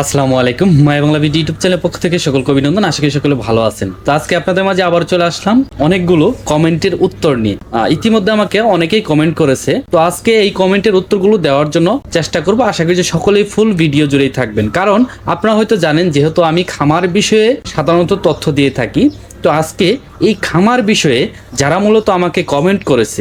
আসসালামু আলাইকুম, মাই Bangla video YouTube চ্যানেলের পক্ষ থেকে সকলকে অভিনন্দন। আশা করি সকলে ভালো আছেন। তো আজকে আপনাদের মাঝে আবার চলে আসলাম অনেকগুলো কমেন্টের উত্তর নিয়ে। ইতিমধ্যে আমাকে অনেকেই কমেন্ট করেছে, তো আজকে এই কমেন্টের উত্তরগুলো দেওয়ার জন্য চেষ্টা করব। আশা করি যে সকলেই ফুল ভিডিও জুড়েই থাকবেন, কারণ আপনারা হয়তো জানেন যেহেতু আমি খামার বিষয়ে সাধারণত তথ্য দিয়ে থাকি। তো আজকে এই খামার বিষয়ে যারা মূলত আমাকে কমেন্ট করেছে,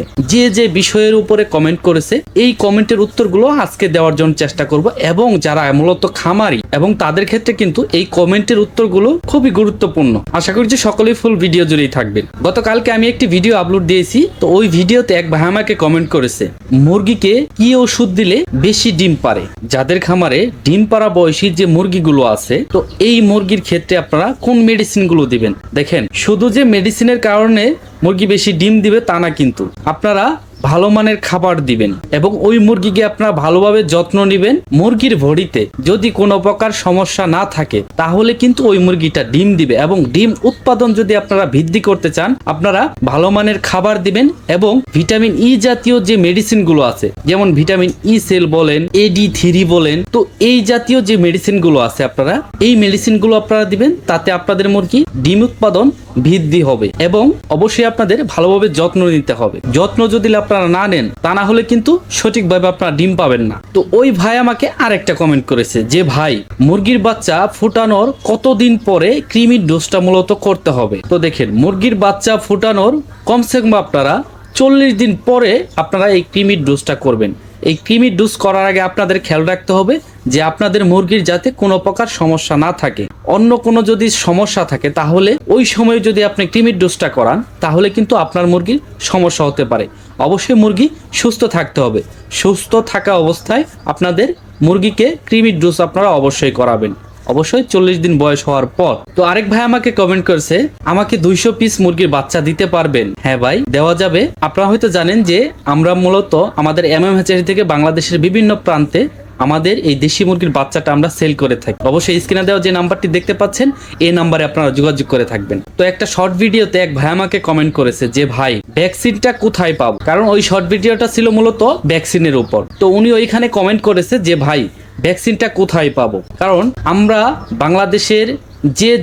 যে বিষয়ের উপরে কমেন্ট করেছে, এই কমেন্টের উত্তরগুলো আজকে দেওয়ার জন্য চেষ্টা করব। এবং যারা মূলত খামারি এবং তাদের ক্ষেত্রে কিন্তু এই কমেন্টের উত্তরগুলো খুবই গুরুত্বপূর্ণ। আশা করি যে সকলেই ফুল ভিডিও জুড়েই থাকবেন। গতকালকে আমি একটি ভিডিও আপলোড দিয়েছি, তো ওই ভিডিওতে এক ভাই আমাকে কমেন্ট করেছে মুরগিকে কি ওষুধ দিলে বেশি ডিম পারে। যাদের খামারে ডিম পাড়া বয়সী যে মুরগিগুলো আছে, তো এই মুরগির ক্ষেত্রে আপনারা কোন মেডিসিনগুলো দিবেন। দেখেন, শুধু যে মেডিসিনের কারণে মুরগি বেশি ডিম দিবে তা না, কিন্তু আপনারা ভালো মানের খাবার দিবেন এবং ওই মুরগিকে আপনারা ভালোভাবে যত্ন নেবেন। মুরগির ভরিতে যদি কোনো প্রকার সমস্যা না থাকে তাহলে কিন্তু ওই মুরগিটা ডিম দিবে। এবং ডিম উৎপাদন যদি আপনারা বৃদ্ধি করতে চান, আপনারা ভালো মানের খাবার দিবেন এবং ভিটামিন ই জাতীয় যে মেডিসিনগুলো আছে, যেমন ভিটামিন ই সেল বলেন, AD3 বলেন, তো এই জাতীয় যে মেডিসিনগুলো আছে আপনারা এই মেডিসিনগুলো আপনারা দিবেন। তাতে আপনাদের মুরগি ডিম উৎপাদন বৃদ্ধি হবে এবং অবশ্যই আপনাদের ভালোভাবে যত্ন নিতে হবে। যত্ন যদি আপনারা না নেন, তা না হলে কিন্তু সঠিকভাবে আপনারা ডিম পাবেন না। তো ওই ভাই আমাকে আরেকটা কমেন্ট করেছে যে ভাই, মুরগির বাচ্চা ফুটানোর কতদিন পরে কৃমির ডোজটা মূলত করতে হবে। তো দেখেন, মুরগির বাচ্চা ফুটানোর কমসে কম আপনারা 40 দিন পরে আপনারা এই কৃমির ডোজটা করবেন। এই কৃমির ডোজ করার আগে আপনাদের খেয়াল রাখতে হবে যে আপনাদের মুরগির যাতে কোনো প্রকার সমস্যা না থাকে। অন্য কোনো যদি সমস্যা থাকে তাহলে ওই সময় যদি আপনি কৃমির ডোজটা করান তাহলে কিন্তু আপনার মুরগির সমস্যা হতে পারে। অবশ্যই মুরগি সুস্থ থাকতে হবে। সুস্থ থাকা অবস্থায় আপনাদের মুরগিকে কৃমির ডোজ আপনারা অবশ্যই করাবেন, অবশ্যই 40 দিন বয়স হওয়ার পর। তো আরেক ভাই আমাকে কমেন্ট করেছে আমাকে 200 পিস মুরগির বাচ্চা দিতে পারবেন। হ্যাঁ ভাই, দেওয়া যাবে। আপনারা হয়তো জানেন যে আমরা মূলত আমাদের হ্যাচারি থেকে বাংলাদেশের বিভিন্ন প্রান্তে আমাদের এই দেশি মুরগির বাচ্চাটা আমরা সেল করে থাকি। অবশ্যই স্ক্রিনে দেওয়া যে নাম্বারটি দেখতে পাচ্ছেন এই নাম্বারে আপনারা যোগাযোগ করে থাকবেন। তো একটা শর্ট ভিডিওতে এক ভাই আমাকে কমেন্ট করেছে যে ভাই, ভ্যাকসিনটা কোথায় পাবো। কারণ ওই শর্ট ভিডিওটা ছিল মূলত ভ্যাকসিনের উপর। তো উনি ওইখানে কমেন্ট করেছে যে ভাই, ভ্যাকসিনটা কোথায় পাবো। কারণ আমরা বাংলাদেশের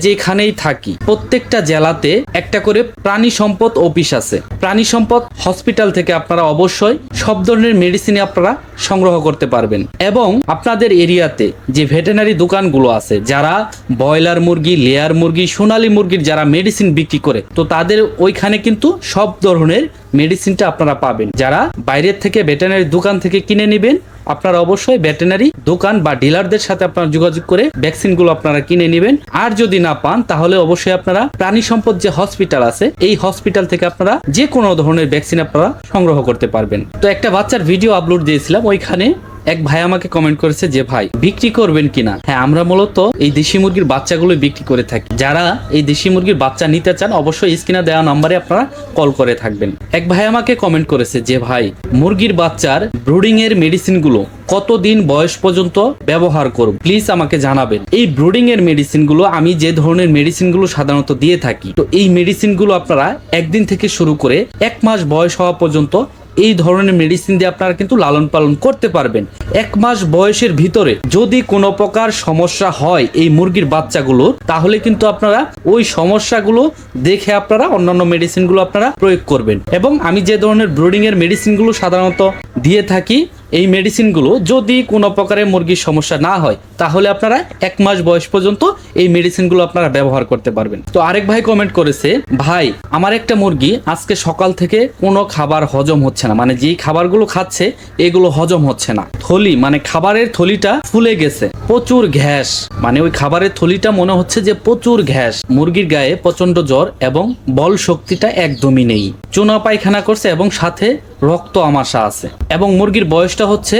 যেখানেই থাকি প্রত্যেকটা জেলাতে একটা করে প্রাণী সম্পদ অফিস আছে। প্রাণী সম্পদ হসপিটাল থেকে আপনারা অবশ্যই সব ধরনের মেডিসিন আপনারা সংগ্রহ করতে পারবেন। এবং আপনাদের এরিয়াতে যে ভেটেরিনারি দোকানগুলো আছে, যারা ব্রয়লার মুরগি, লেয়ার মুরগি, সোনালী মুরগির যারা মেডিসিন বিক্রি করে, তো তাদের ওইখানে কিন্তু সব ধরনের মেডিসিনটা আপনারা পাবেন। যারা বাইরের থেকে ভেটেরিনারি দোকান থেকে কিনে নেবেন, আপনারা অবশ্যই ভেটেরিনারি দোকান বা ডিলারদের সাথে আপনারা যোগাযোগ করে ভ্যাকসিনগুলো আপনারা কিনে নেবেন। আর যদি না পান তাহলে অবশ্যই আপনারা প্রাণী সম্পদ যে হসপিটাল আছে, এই হসপিটাল থেকে আপনারা যে কোনো ধরনের ভ্যাকসিন আপনারা সংগ্রহ করতে পারবেন। তো একটা বাচ্চার ভিডিও আপলোড দিয়েছিলাম, ওইখানে এক ভাই আমাকে কমেন্ট করেছে যে ভাই, বিক্রি করবেন কিনা। হ্যাঁ, আমরা মূলত এই দেশি মুরগির বাচ্চাগুলো বিক্রি করে থাকি। যারা এই দেশি মুরগির বাচ্চা নিতে চান অবশ্যই স্ক্রিনে দেওয়া নম্বরে আপনারা কল করে থাকবেন। এক ভাই আমাকে কমেন্ট করেছে যে ভাই, মুরগির বাচ্চার ব্রুডিং এর মেডিসিন গুলো কতদিন বয়স পর্যন্ত ব্যবহার করব, প্লিজ আমাকে জানাবেন। এই ব্রুডিং এর মেডিসিন গুলো আমি যে ধরনের মেডিসিন গুলো সাধারণত দিয়ে থাকি, তো এই মেডিসিন গুলো আপনারা একদিন থেকে শুরু করে 1 মাস বয়স হওয়া পর্যন্ত এই ধরনের মেডিসিন দিয়ে আপনারা কিন্তু লালন পালন করতে পারবেন। 1 মাস বয়সের ভিতরে যদি কোনো প্রকার সমস্যা হয় এই মুরগির বাচ্চাগুলো, তাহলে কিন্তু আপনারা ওই সমস্যাগুলো দেখে আপনারা অন্যান্য মেডিসিনগুলো আপনারা প্রয়োগ করবেন। এবং আমি যে ধরনের ব্রুডিং এর মেডিসিনগুলো সাধারণত দিয়ে থাকি, এই মেডিসিনগুলো যদি কোনো প্রকারের মুরগির সমস্যা না হয় তাহলে আপনারা 1 মাস বয়স পর্যন্ত এই মেডিসিনগুলো আপনারা ব্যবহার করতে পারবেন। তো আরেক ভাই কমেন্ট করেছে, ভাই আমার একটা মুরগি আজকে সকাল থেকে কোনো খাবার হজম হচ্ছে না, মানে যেই খাবারগুলো খাচ্ছে এগুলো হজম হচ্ছে না। থলি মানে খাবারের থলিটা ফুলে গেছে, প্রচুর গ্যাস, মানে ওই খাবারের থলিটা মনে হচ্ছে যে প্রচুর গ্যাস। মুরগির গায়ে প্রচন্ড জ্বর এবং বল শক্তিটা একদমই নেই। চুনা পায়খানা করছে এবং সাথে রক্ত আমাশা আছে। এবং মুরগির বয়সটা হচ্ছে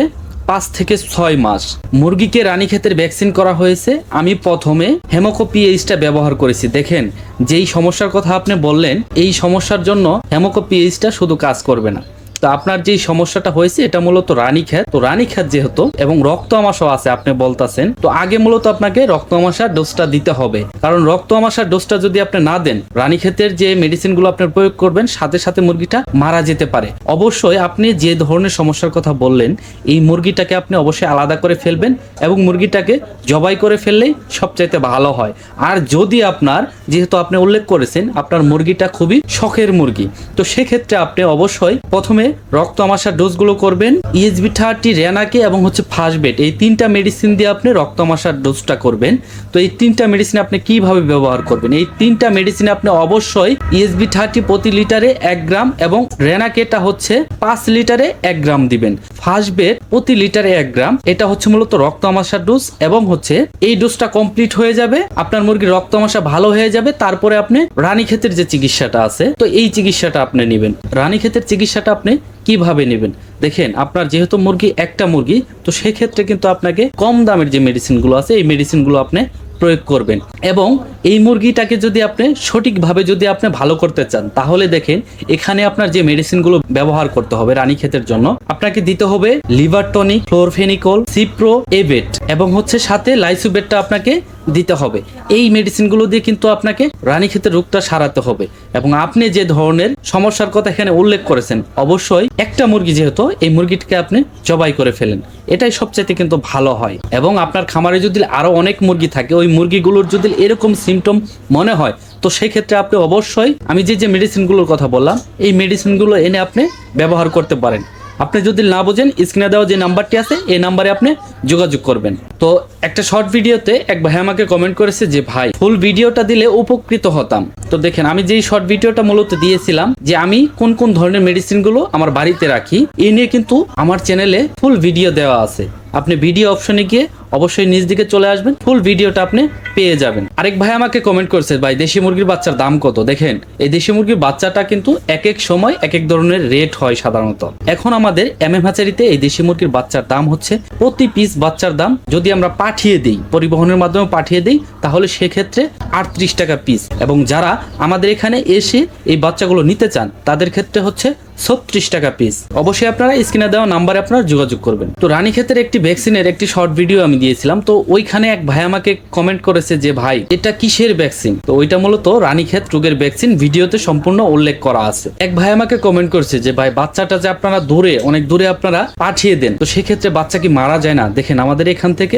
5 থেকে 6 মাস। মুরগিকে রানীক্ষেতের ভ্যাকসিন করা হয়েছে। আমি প্রথমে হেমোকোপিএইচটা ব্যবহার করেছি। দেখেন, যেই সমস্যার কথা আপনি বললেন, এই সমস্যার জন্য হেমোকোপিএইচটা শুধু কাজ করবে না, তো আপনার যে সমস্যাটা হয়েছে এটা মূলত রানীক্ষেত। তো রানীক্ষেত যেহেতু এবং রক্ত আমাশাও আছে আপনি বলতাছেন, তো আগে মূলত আপনাকে রক্ত আমাশার ডোজটা দিতে হবে। কারণ রক্ত আমাশার ডোজটা যদি আপনি না দেন, রানীক্ষেতের যে মেডিসিনগুলো আপনি প্রয়োগ করবেন সাথে সাথে মুরগিটা মারা যেতে পারে। অবশ্যই আপনি যে ধরনের সমস্যার কথা বললেন, এই মুরগিটাকে আপনি অবশ্যই আলাদা করে ফেলবেন এবং মুরগিটাকে জবাই করে ফেললেই সবচাইতে ভালো হয়। আর যদি আপনার, যেহেতু আপনি উল্লেখ করেছেন আপনার মুরগিটা খুবই শখের মুরগি, তো সেক্ষেত্রে আপনি অবশ্যই প্রথমে রক্ত আমাশার ডোজগুলো করবেন। ESB30, রেনাকে এবং হচ্ছে ফার্স্টবেট, এই 3টা মেডিসিন দিয়ে আপনি রক্ত আমাশার ডোজটা করবেন। তো এই 3টা মেডিসিন আপনি কিভাবে ব্যবহার করবেন? এই 3টা মেডিসিন আপনি অবশ্যই ESB30 প্রতি লিটারে 1 গ্রাম এবং রেনাকেটা হচ্ছে 5 লিটারে 1 গ্রাম দিবেন। ফার্স্টবেট প্রতি লিটারে 1 গ্রাম, এটা হচ্ছে মূলত রক্ত আমাশার ডোজ। এবং হচ্ছে এই ডোজটা কমপ্লিট হয়ে যাবে, আপনার মুরগির রক্ত আমাশা ভালো হয়ে যাবে, তারপরে আপনি রানীক্ষেতের যে চিকিৎসাটা আছে, তো এই চিকিৎসাটা আপনি নেবেন। রানীক্ষেতের চিকিৎসাটা আপনি কিভাবে নেবেন? দেখেন, আপনার যেহেতু মুরগি একটা মুরগি, তো সেক্ষেত্রে কিন্তু আপনাকে কম দামের যে মেডিসিনগুলো আছে এই মেডিসিনগুলো আপনি প্রয়োগ করবেন। এবং এই মুরগিটাকে যদি আপনি সঠিকভাবে যদি আপনি ভালো করতে চান, তাহলে দেখেন এখানে আপনার যে মেডিসিনগুলো ব্যবহার করতে হবে রানীক্ষেতের জন্য, আপনাকে দিতে হবে লিভার টনিক, ক্লোরফেনিকল, সিপ্রো, এবেট এবং হচ্ছে সাথে লাইসোবেটটা আপনাকে দিতে হবে। এই মেডিসিনগুলো দিয়ে কিন্তু আপনাকে রানীক্ষেতের রোগটা সারাতে হবে। এবং আপনি যে ধরনের সমস্যার কথা এখানে উল্লেখ করেছেন, অবশ্যই একটা মুরগি যেহেতু, এই মুরগিটাকে আপনি জবাই করে ফেলেন, এটাই সবচাইতে কিন্তু ভালো হয়। এবং আপনার খামারে যদি আরো অনেক মুরগি থাকে, ওই মুরগিগুলোর যদি এরকম সিমটম মনে হয়, তো সেই ক্ষেত্রে আপনি অবশ্যই আমি যে মেডিসিনগুলোর কথা বললাম এই মেডিসিনগুলো এনে আপনি ব্যবহার করতে পারেন। আপনি যদি না বোঝেন, স্ক্রিনে দেওয়া যে নাম্বারটি আছে এই নাম্বারে আপনি যোগাযোগ করবেন। তো একটা শর্ট ভিডিওতে এক ভাই আমাকে কমেন্ট করেছে যে ভাই ফুল ভিডিওটা দিলে উপকৃত হতাম। তো দেখেন, আমি যেই শর্ট ভিডিওটা মূলত দিয়েছিলাম যে আমি কোন কোন ধরনের মেডিসিনগুলো আমার বাড়িতে রাখি, এই নিয়ে কিন্তু আমার চ্যানেলে ফুল ভিডিও দেওয়া আছে। আপনি ভিডিও অপশনে গিয়ে অবশ্যই নিচ দিকে চলে আসবেন, ফুল ভিডিওটা আপনি পেয়ে যাবেন। আরেক ভাই আমাকে কমেন্ট করেছে, ভাই দেশি মুরগির বাচ্চার দাম কত? দেখেন, এই দেশি মুরগির বাচ্চাটা কিন্তু এক এক সময় এক এক ধরনের রেট হয় সাধারণত। এখন আমাদের হ্যাচারিতে এই দেশি মুরগির বাচ্চার দাম হচ্ছে প্রতি পিস বাচ্চার দাম যদি আমরা পাঠিয়ে দিই, পরিবহনের মাধ্যমে পাঠিয়ে দিই, তাহলে সেক্ষেত্রে 38 টাকা পিস। এবং যারা আমাদের এখানে এসে এই বাচ্চাগুলো নিতে চান তাদের ক্ষেত্রে হচ্ছে 36 টাকা পিস। অবশ্যই আপনারা স্ক্রিনে দেওয়া নাম্বারে আপনারা যোগাযোগ করবেন। তো রানীক্ষেতের একটি ভ্যাকসিনের একটি শর্ট ভিডিও আমি দিয়েছিলাম, তো ওইখানে এক ভাই আমাকে কমেন্ট করেছে যে ভাই এটা কিসের ভ্যাকসিন? তো ওইটা মূলত রানীক্ষেত রোগের ভ্যাকসিন, ভিডিওতে সম্পূর্ণ উল্লেখ করা আছে। এক ভাই আমাকে কমেন্ট করেছে যে ভাই বাচ্চাটা যে আপনারা দূরে, অনেক দূরে আপনারা পাঠিয়ে দেন, তো সেক্ষেত্রে বাচ্চা কি মারা যায় না? দেখেন, আমাদের এখান থেকে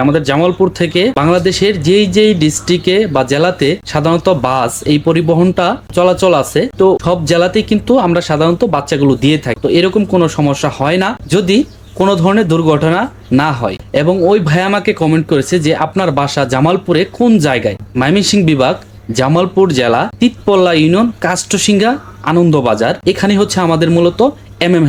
আমাদের জামালপুর থেকে বাংলাদেশের যেই ডিস্ট্রিক্টে বা জেলাতে সাধারণত বাস এই পরিবহনটা চলাচল আছে, তো সব জেলাতেই কিন্তু আমরা সাধারণত বাচ্চাগুলো দিয়ে থাকি। তো এরকম কোনো সমস্যা হয় না যদি কোনো ধরনের দুর্ঘটনা না হয়। এবং ওই ভাই আমাকে কমেন্ট করেছে যে আপনার বাসা জামালপুরে কোন জায়গায়? ময়মনসিংহ বিভাগ, জামালপুর জেলা, তিতপল্লা ইউনিয়ন, কাষ্টসিংহা, আনন্দবাজার, এখানে হচ্ছে আমাদের মূলত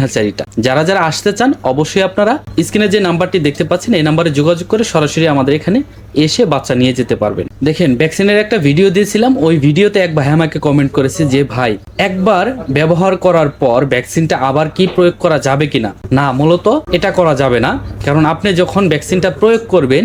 হ্যাচারিটা। যারা যারা আসতে চান অবশ্যই আপনারা স্ক্রিনে যে নাম্বারটি দেখতে পাচ্ছেন এই নাম্বারে যোগাযোগ করে সরাসরি আমাদের এখানে এসে বাচ্চা নিয়ে যেতে পারবেন। দেখেন, ভ্যাকসিনের একটা ভিডিও দিয়েছিলাম, ওই ভিডিওতে এক ভাই আমাকে কমেন্ট করেছে যে ভাই একবার ব্যবহার করার পর ভ্যাকসিনটা আবার কি প্রয়োগ করা যাবে কিনা? না, মূলত এটা করা যাবে না। কারণ আপনি যখন ভ্যাকসিনটা প্রয়োগ করবেন,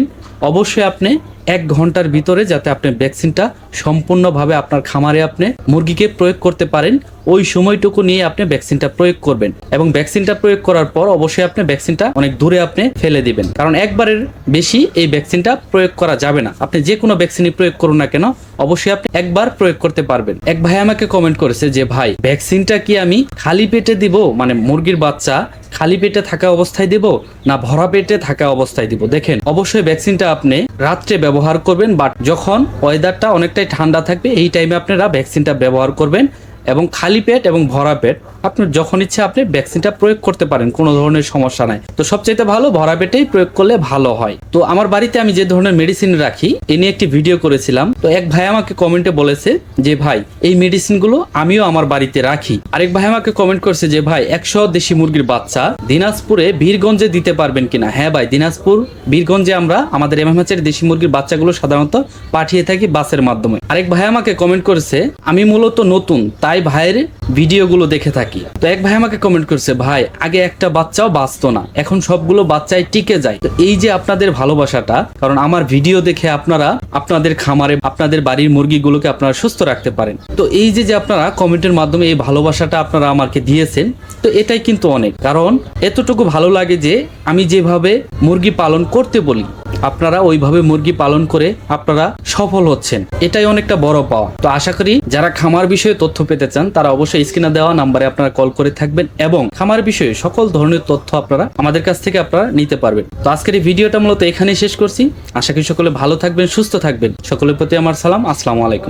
অবশ্যই আপনি 1 ঘন্টার ভিতরে যাতে আপনি ভ্যাকসিনটা সম্পূর্ণভাবে আপনার খামারে আপনি মুরগিকে প্রয়োগ করতে পারেন, ওই সময়টুকু নিয়ে আপনি ভ্যাকসিনটা প্রয়োগ করবেন। এবং ভ্যাকসিনটা প্রয়োগ করার পর অবশ্যই আপনি ভ্যাকসিনটা অনেক দূরে আপনি ফেলে দিবেন, কারণ একবারের বেশি এই ভ্যাকসিনটা প্রয়োগ করা যাবে না। আপনি যে কোনো ভ্যাকসিনই প্রয়োগ করুন না কেন, অবশ্যই আপনি একবার প্রয়োগ করতে পারবেন। এক ভাই আমাকে কমেন্ট করেছে যে ভাই ভ্যাকসিনটা কি আমি খালি পেটে দিব, মানে মুরগির বাচ্চা খালি পেটে থাকা অবস্থায় দিব না ভরা পেটে থাকা অবস্থায় দিব? দেখেন, অবশ্যই ভ্যাকসিনটা আপনি রাত্রে ব্যবহার করবেন, বাট যখন ওয়েদারটা অনেকটাই ঠান্ডা থাকবে এই টাইমে আপনারা ভ্যাকসিনটা ব্যবহার করবেন। এবং খালি পেট এবং ভরা পেট আপনার যখন ইচ্ছে আপনি ভ্যাকসিনটা প্রয়োগ করতে পারেন, কোনো ধরনের সমস্যা নাই। তো সবচাইতে ভালো ভরা পেটেই প্রয়োগ করলে ভালো হয়। তো আমার বাড়িতে আমি যে ধরনের মেডিসিন রাখি এ নিয়ে একটি ভিডিও করেছিলাম, তো এক ভাই আমাকে কমেন্টে বলেছে যে ভাই এই মেডিসিনগুলো আমিও আমার বাড়িতে রাখি। আরেক ভাই আমাকে কমেন্ট করছে যে ভাই 100 দেশি মুরগির বাচ্চা দিনাজপুরে বীরগঞ্জে দিতে পারবেন কিনা? হ্যাঁ ভাই, দিনাজপুর বীরগঞ্জে আমরা আমাদের এমএমএচের দেশি মুরগির বাচ্চাগুলো সাধারণত পাঠিয়ে থাকি বাসের মাধ্যমে। আরেক ভাই আমাকে কমেন্ট করেছে আমি মূলত নতুন, তাই ভাইয়ের ভিডিওগুলো দেখে থাকি। তো এক ভাই আমাকে কমেন্ট করছে, ভাই আগে একটা বাচ্চাও বাঁচতো না, এখন সবগুলো বাচ্চাই টিকে যায়। তো এই যে আপনাদের ভালোবাসাটা, কারণ আমার ভিডিও দেখে আপনারা আপনাদের খামারে আপনাদের বাড়ির মুরগিগুলোকে আপনারা সুস্থ রাখতে পারেন। তো এই যে আপনারা কমেন্টের মাধ্যমে এই ভালোবাসাটা আপনারা আমাকে দিয়েছেন, তো এটাই কিন্তু অনেক। কারণ এতটুকু ভালো লাগে যে আমি যেভাবে মুরগি পালন করতে বলি আপনারা ওইভাবে মুরগি পালন করে আপনারা সফল হচ্ছেন, এটাই অনেকটা বড় পাওয়া। তো আশা করি যারা খামার বিষয়ে তথ্য পেতে চান তারা অবশ্যই স্ক্রিনে দেওয়া নাম্বারে আপনারা কল করে থাকবেন এবং খামার বিষয়ে সকল ধরনের তথ্য আপনারা আমাদের কাছ থেকে আপনারা নিতে পারবেন। তো আজকের এই ভিডিওটা মূলত এখানেই শেষ করছি। আশা করি সকলে ভালো থাকবেন, সুস্থ থাকবেন। সকলের প্রতি আমার সালাম, আসসালামু আলাইকুম।